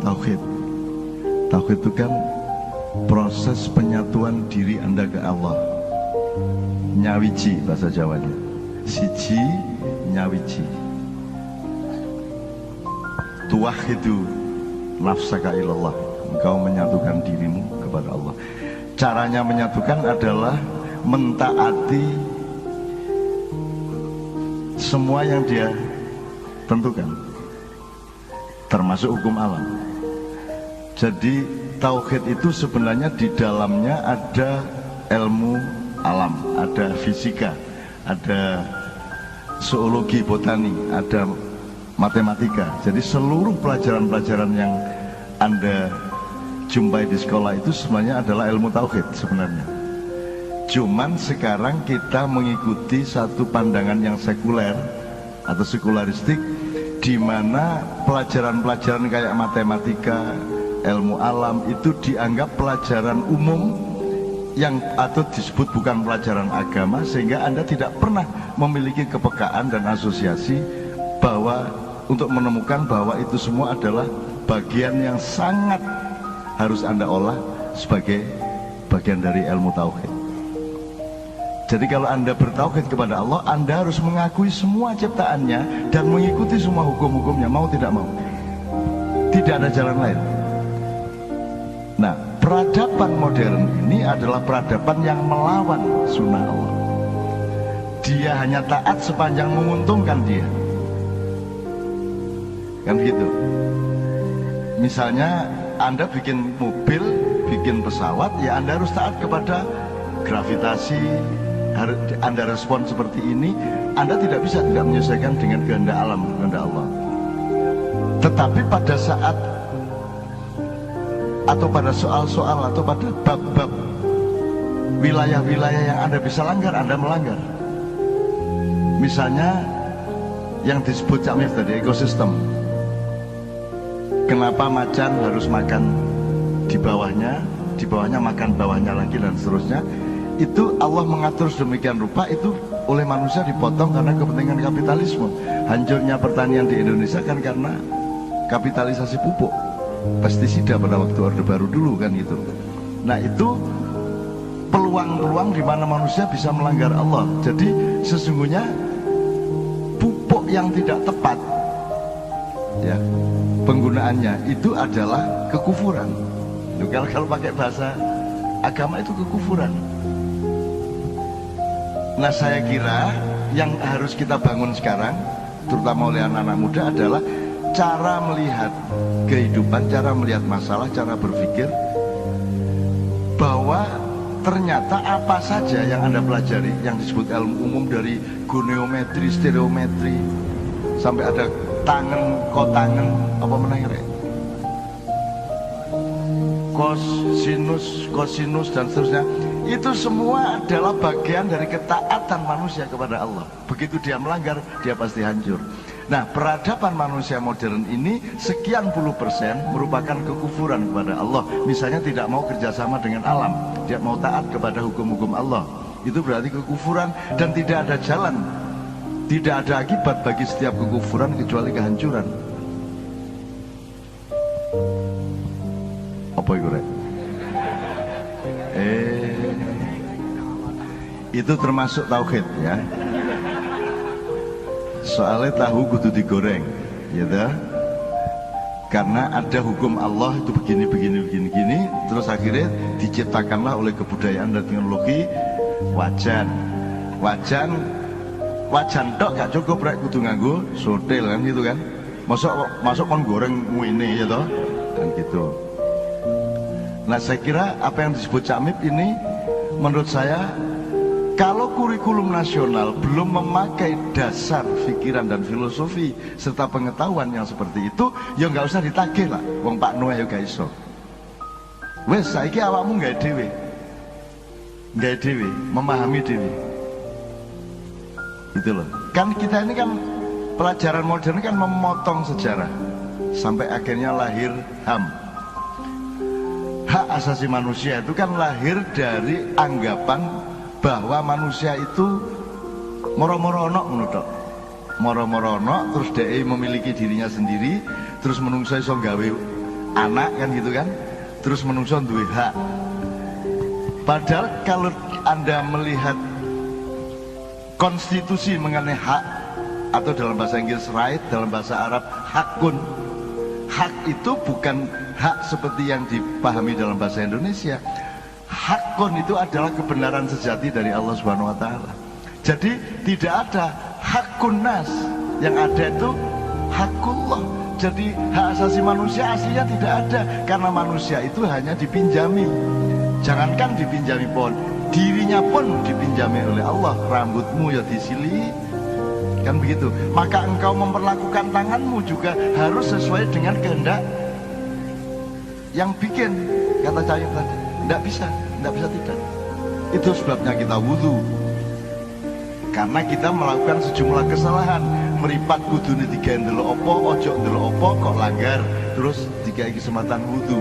tauhid. Tauhid itu kan proses penyatuan diri Anda ke Allah. Nyawiji bahasa Jawanya. Siji nyawiji. Tuwahidu nafsaka ilallah. Engkau menyatukan dirimu kepada Allah. Caranya menyatukan adalah mentaati semua yang dia tentukan, termasuk hukum alam. Jadi tauhid itu sebenarnya di dalamnya ada ilmu alam, ada fisika, ada zoologi, botani, ada matematika. Jadi seluruh pelajaran-pelajaran yang Anda jumpai di sekolah itu sebenarnya adalah ilmu tauhid sebenarnya. Cuman sekarang kita mengikuti satu pandangan yang sekuler atau sekularistik, di mana pelajaran-pelajaran kayak matematika, ilmu alam itu dianggap pelajaran umum yang atau disebut bukan pelajaran agama, sehingga Anda tidak pernah memiliki kepekaan dan asosiasi bahwa untuk menemukan bahwa itu semua adalah bagian yang sangat harus Anda olah sebagai bagian dari ilmu tauhid. Jadi kalau Anda bertauhid kepada Allah, Anda harus mengakui semua ciptaannya dan mengikuti semua hukum-hukumnya, mau tidak mau. Tidak ada jalan lain. Nah, peradaban modern ini adalah peradaban yang melawan sunnah Allah. Dia hanya taat sepanjang menguntungkan dia. Kan gitu. Misalnya Anda bikin mobil, bikin pesawat, ya Anda harus taat kepada gravitasi. Anda respon seperti ini, Anda tidak bisa tidak menyesuaikan dengan kehendak alam, kehendak Allah. Tetapi pada saat atau pada soal-soal atau pada bab-bab wilayah-wilayah yang Anda bisa langgar, Anda melanggar. Misalnya yang disebut Cak Mif tadi, ekosistem. Kenapa macan harus makan di bawahnya makan bawahnya lagi dan seterusnya. Itu Allah mengatur sedemikian rupa, itu oleh manusia dipotong karena kepentingan kapitalisme. Hancurnya pertanian di Indonesia kan karena kapitalisasi pupuk, pestisida pada waktu Orde Baru dulu kan gitu. Nah itu peluang-peluang di mana manusia bisa melanggar Allah. Jadi sesungguhnya pupuk yang tidak tepat ya penggunaannya itu adalah kekufuran. Kalau pakai bahasa agama itu kekufuran. Nah saya kira yang harus kita bangun sekarang, terutama oleh anak-anak muda, adalah cara melihat kehidupan, cara melihat masalah, cara berpikir bahwa ternyata apa saja yang Anda pelajari yang disebut ilmu umum, dari goniometri, stereometri, sampai ada tangan, kotangan, apa menengere, kosinus dan seterusnya, itu semua adalah bagian dari ketaatan manusia kepada Allah. Begitu dia melanggar, dia pasti hancur. Nah, peradaban manusia modern ini sekian puluh persen merupakan kekufuran kepada Allah. Misalnya tidak mau kerjasama dengan alam, tidak mau taat kepada hukum-hukum Allah. Itu berarti kekufuran dan tidak ada jalan, tidak ada akibat bagi setiap kekufuran kecuali kehancuran. Apa itu, Rek? Itu termasuk tauhid ya. Soalnya tahu kudu digoreng, gitu. Karena ada hukum Allah itu begini, terus akhirnya diciptakanlah oleh kebudayaan dan teknologi wajan tok gak cukup, rek kudu nganggo sotel kan gitu kan. Masuk kon goreng ngene ya toh, kan gitu. Nah saya kira apa yang disebut Cak Mif ini, menurut saya kalau kurikulum nasional belum memakai dasar pikiran dan filosofi serta pengetahuan yang seperti itu, ya nggak usah ditagih lah. Wong Pak Noah ya gak iso. Wes saiki awakmu nggak dewe, memahami dewe. Gitu loh. Kan kita ini kan pelajaran modern kan memotong sejarah sampai akhirnya lahir HAM. Hak asasi manusia itu kan lahir dari anggapan bahwa manusia itu moro-moro ono menurut terus dia memiliki dirinya sendiri, terus menungso iso gawe anak kan gitu kan, terus menungso duwe hak. Padahal kalau Anda melihat konstitusi mengenai hak, atau dalam bahasa Inggris right, dalam bahasa Arab hakun, hak itu bukan hak seperti yang dipahami dalam bahasa Indonesia. Hakun itu adalah kebenaran sejati dari Allah Subhanahu wa taala. Jadi tidak ada hakun nas, yang ada itu hakullah. Jadi hak asasi manusia aslinya tidak ada, karena manusia itu hanya dipinjami. Jangankan dipinjami pohon, dirinya pun dipinjami oleh Allah. Rambutmu ya disili, kan begitu. Maka engkau memperlakukan tanganmu juga harus sesuai dengan kehendak yang bikin, kata Cahyo tadi. Tidak bisa tidak. Itu sebabnya kita wudhu, karena kita melakukan sejumlah kesalahan. Meripat kudune tiga ndelok opo, ojo ndelok opo, kok langgar, terus tiga kesempatan wudhu.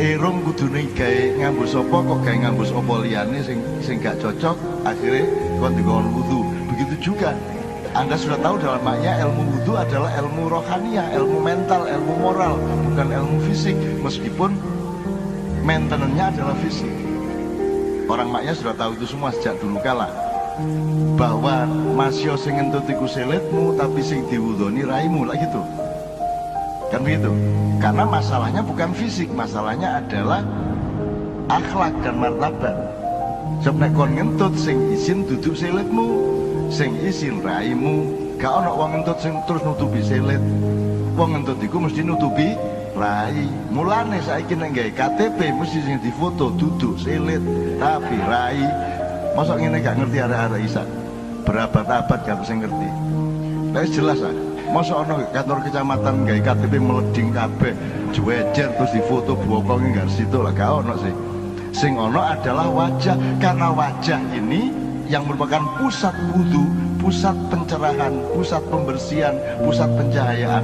Erong kudune gawe ngambus opo, kok gawe ngambus opo liyane sing gak cocok, akhirnya kon dikon wudhu. Begitu juga Anda sudah tahu dalam maknya ilmu wudhu adalah ilmu rohaniah, ilmu mental, ilmu moral, bukan ilmu fisik, meskipun maintenance-nya adalah fisik. Orang maknya sudah tahu itu semua sejak dulu kala, bahwa masih sing ngentut iku selitmu, tapi sing diwudhoni raimu lah gitu. Kan begitu. Karena masalahnya bukan fisik, masalahnya adalah akhlak dan martabat. Sebab nek kon ngentut sing izin duduk selitmu, sing izin raimu, gak ono wong ngentut sing terus nutupi selit. Wong ngentut iku mesti nutupi rai. Mulane saiki nek gawe KTP mesti sing difoto duduk selit tapi rai. Masa ngene gak ngerti arek-arek isak. Berabad-abad gak sing ngerti. Wis jelas ah. Masa ono kantor kecamatan gawe KTP meleding kabeh, jewer terus difoto bokonge gak situ lah, gak ono sih. Sing ono adalah wajah, karena wajah ini yang merupakan pusat wudu, pusat pencerahan, pusat pembersihan, pusat pencahayaan.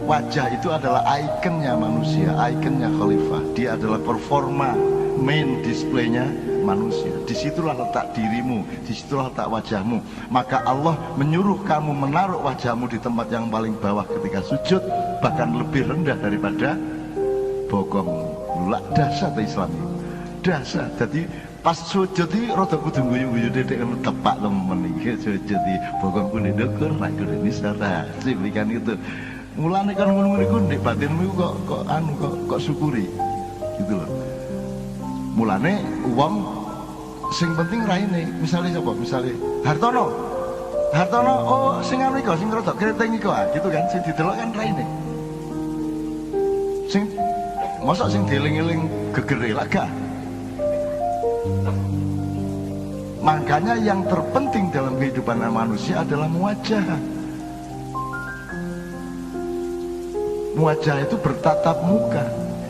Wajah itu adalah ikonnya manusia, ikonnya khalifah. Dia adalah performa, main displaynya manusia. Disitulah letak dirimu, disitulah letak wajahmu. Maka Allah menyuruh kamu menaruh wajahmu di tempat yang paling bawah ketika sujud, bahkan lebih rendah daripada bokongmu. Lulak dasar Islam ini, dasar. Jadi pas sujud iki rada kudu guyu-guyu dedek tepak temen iki sujud iki bokongku ndukur nek ini salah. Sibikan itu. Mulane kan ngono iku ndek batinmu kok syukuri. Gitu loh. Mulane wong sing penting raine, misalnya siapa? Misalnya Hartono, oh sing anu iku, sing rodok keriting iku, gitu kan, sing didelok kan raine. Sing mosok sing dieling-eling gegere lah gak. Makanya yang terpenting dalam kehidupan manusia adalah muwajah. Muwajah itu bertatap muka,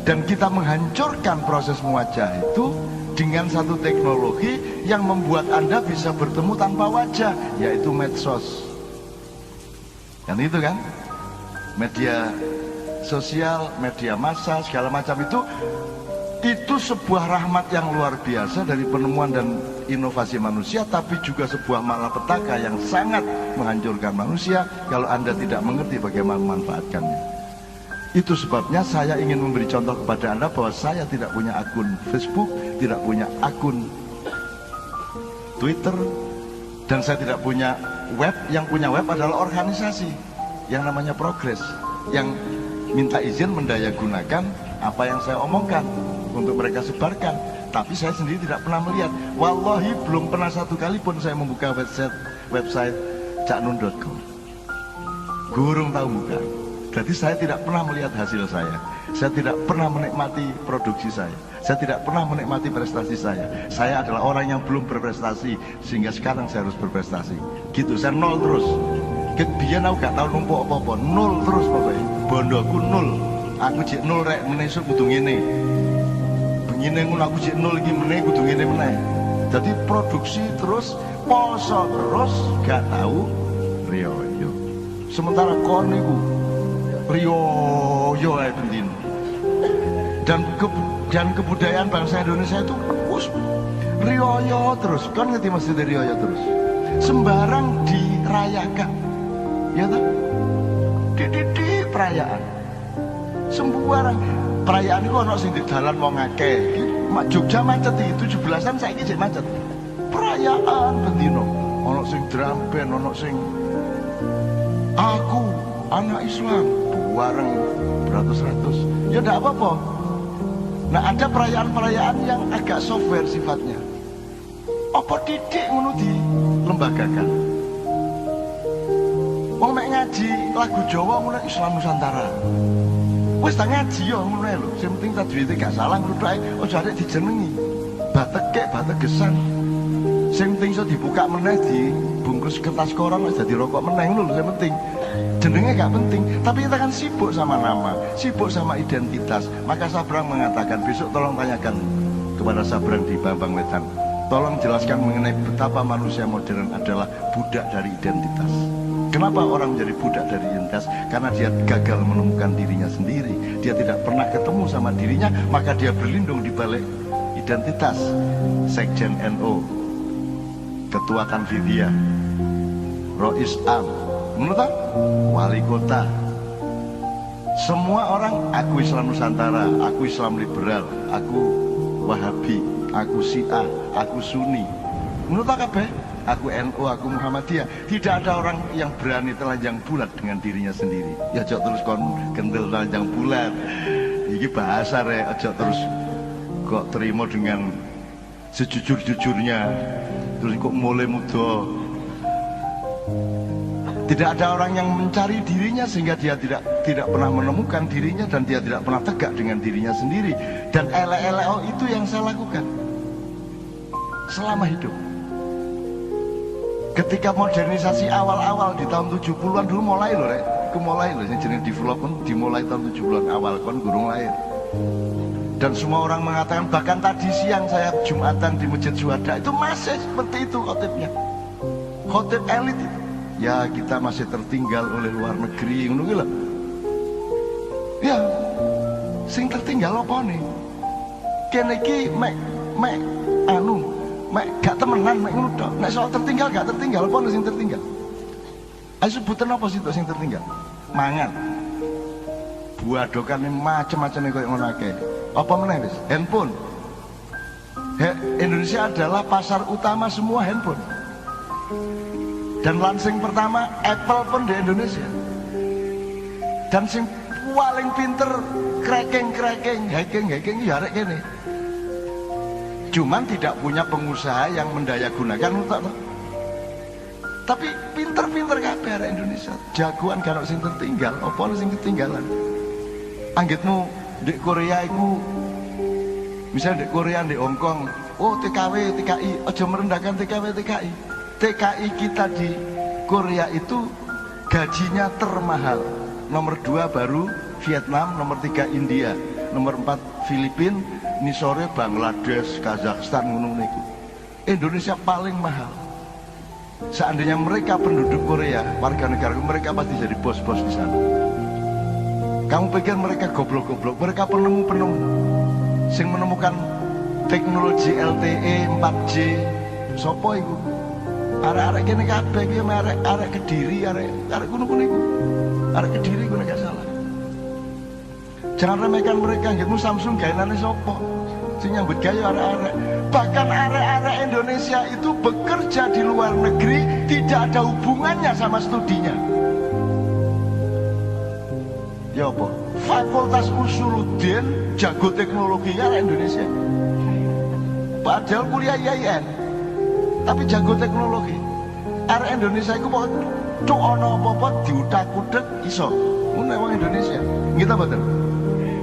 dan kita menghancurkan proses muwajah itu dengan satu teknologi yang membuat Anda bisa bertemu tanpa wajah, yaitu medsos. Kan itu kan, media sosial, media massa, segala macam itu sebuah rahmat yang luar biasa dari penemuan dan inovasi manusia, tapi juga sebuah malapetaka yang sangat menghancurkan manusia kalau Anda tidak mengerti bagaimana memanfaatkannya. Itu sebabnya saya ingin memberi contoh kepada Anda bahwa saya tidak punya akun Facebook, tidak punya akun Twitter, dan saya tidak punya web. Yang punya web adalah organisasi yang namanya Progress, yang minta izin mendayagunakan apa yang saya omongkan untuk mereka sebarkan. Tapi saya sendiri tidak pernah melihat. Wallahi belum pernah satu kali pun saya membuka website caknun.com. Gurung tahu buka. Jadi saya tidak pernah melihat hasil saya tidak pernah menikmati produksi saya tidak pernah menikmati prestasi saya adalah orang yang belum berprestasi, sehingga sekarang saya harus berprestasi. Gitu, saya nol terus. Biyen aku gak tau numpuk apa-apa, nol terus pokoknya. Bondoku nol, aku jek nol rek menesuk kudu ngene. Begini ngono aku jek nol iki meneh kudu ngene meneh. Jadi produksi terus, poso terus, gak tahu riyo. Sementara kon niku riyo ae bendino. Dan kebudayaan bangsa Indonesia itu riyo terus. Kan ngerti maksudnya riyo terus. Sembarang dirayakan. Ya toh? Di perayaan. sembarang. Perayaan itu ono sing di dalan wong akeh. Mak Jogja macet iki 17-an saiki jek macet. Perayaan bendino. Ono sing drum band, ono sing aku anak Islam bareng beratus-ratus. Ya enggak apa-apa. Nah, ada perayaan-perayaan yang agak software sifatnya. Apa didik ngono di lembagakan. Wong mek ngaji lagu Jawa ngono Islam Nusantara. Wis tak ngaji yo ngono ae lho. Sing penting tajwide gak salah ngono ae. Aja arek dijenengi. Bateke, bategesan. Sing penting iso dibuka meneh dibungkus kertas koran wis dadi rokok meneh ngono lho sing penting. Jenenge gak penting, tapi kita kan sibuk sama nama, sibuk sama identitas. Maka Sabrang mengatakan, besok tolong tanyakan kepada Sabrang di Bambang Wetan, tolong jelaskan mengenai betapa manusia modern adalah budak dari identitas. Kenapa orang menjadi budak dari identitas? Karena dia gagal menemukan dirinya sendiri. Dia tidak pernah ketemu sama dirinya, maka dia berlindung di balik identitas. Sekjen NU, Ketua Tanfidiyah, Rois Am, menurut wali kota, semua orang aku Islam Nusantara, aku Islam liberal, aku Wahabi, aku Syiah, aku Sunni. Menurut kabeh, aku NU, aku Muhammadiyah. Tidak ada orang yang berani telanjang bulat dengan dirinya sendiri. Ya jok terus kon kendel telanjang bulat. Iki bahasa rek, aja terus kok terima dengan sejujur-jujurnya. Terus kok mulai muda. Tidak ada orang yang mencari dirinya sehingga dia tidak pernah menemukan dirinya dan dia tidak pernah tegak dengan dirinya sendiri. Dan elek-elek itu yang saya lakukan selama hidup. Ketika modernisasi awal-awal di tahun 70-an dulu mulai loh, mulai loh, yang jenis development dimulai tahun 70-an awal, kon gurung lahir. Dan semua orang mengatakan, bahkan tadi siang saya Jumatan di Masjid Syuhada itu masih seperti itu khotibnya, khotib elit itu. Ya kita masih tertinggal oleh luar negeri ngono lho. Ya sing tertinggal apa nih? Kene iki mek gak temenan mek ngono tok. Nek soal tertinggal gak tertinggal apa sing tertinggal? Ayo sebutan apa sih sing tertinggal? Mangan. Buadokane macam-macam koyo ngono akeh. Apa meneh wis? Handphone. Indonesia adalah pasar utama semua handphone. Dan launching pertama Apple pun di Indonesia. Dan sing paling pinter hacking ya arek kene. Cuman tidak punya pengusaha yang mendaya gunakan untuk. Tapi pinter-pinter kabeh arek Indonesia. Jagoan kan sing tertinggal, apa sing ketinggalan. Anggitmu di Korea iku misalnya di Korea, di Hong Kong, oh TKW, TKI, aja merendahkan TKW, TKI. TKI kita di Korea itu gajinya termahal. Nomor 2 baru Vietnam, nomor 3 India, nomor 4 Filipina, ini sore Bangladesh, Kazakhstan, ngono niku. Indonesia paling mahal. Seandainya mereka penduduk Korea, warga negara mereka pasti jadi bos-bos di sana. Kamu pikir mereka goblok-goblok? Mereka penemu-penemu, sing menemukan teknologi LTE, 4G, sopo iku? Arek-arek kene kabeh iki arek Kediri, arek kuno-kuno iku. Arek Kediri kuwi gak salah. Jangan remehkan mereka, ngitmu Samsung gaenane sapa? Sing nyambut gawe arek-arek. Bahkan arek-arek Indonesia itu bekerja di luar negeri tidak ada hubungannya sama studinya. Ya apa? Fakultas Usuluddin jago teknologi arek Indonesia. Padahal kuliah IAIN. Tapi jago teknologi. Arek Indonesia itu pokoknya cuk ono apa-apa diutak-utak iso. Ngono wong Indonesia. Kita mboten.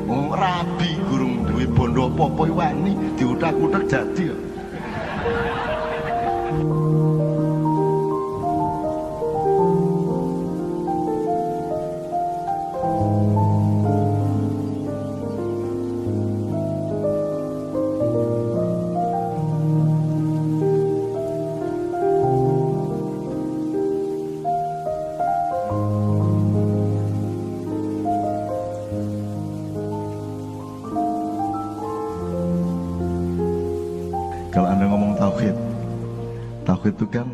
Wong rabi gurung duwe bondo apa-apa wani diutak-utak dadi ya. Kalau Anda ngomong tauhid itu kan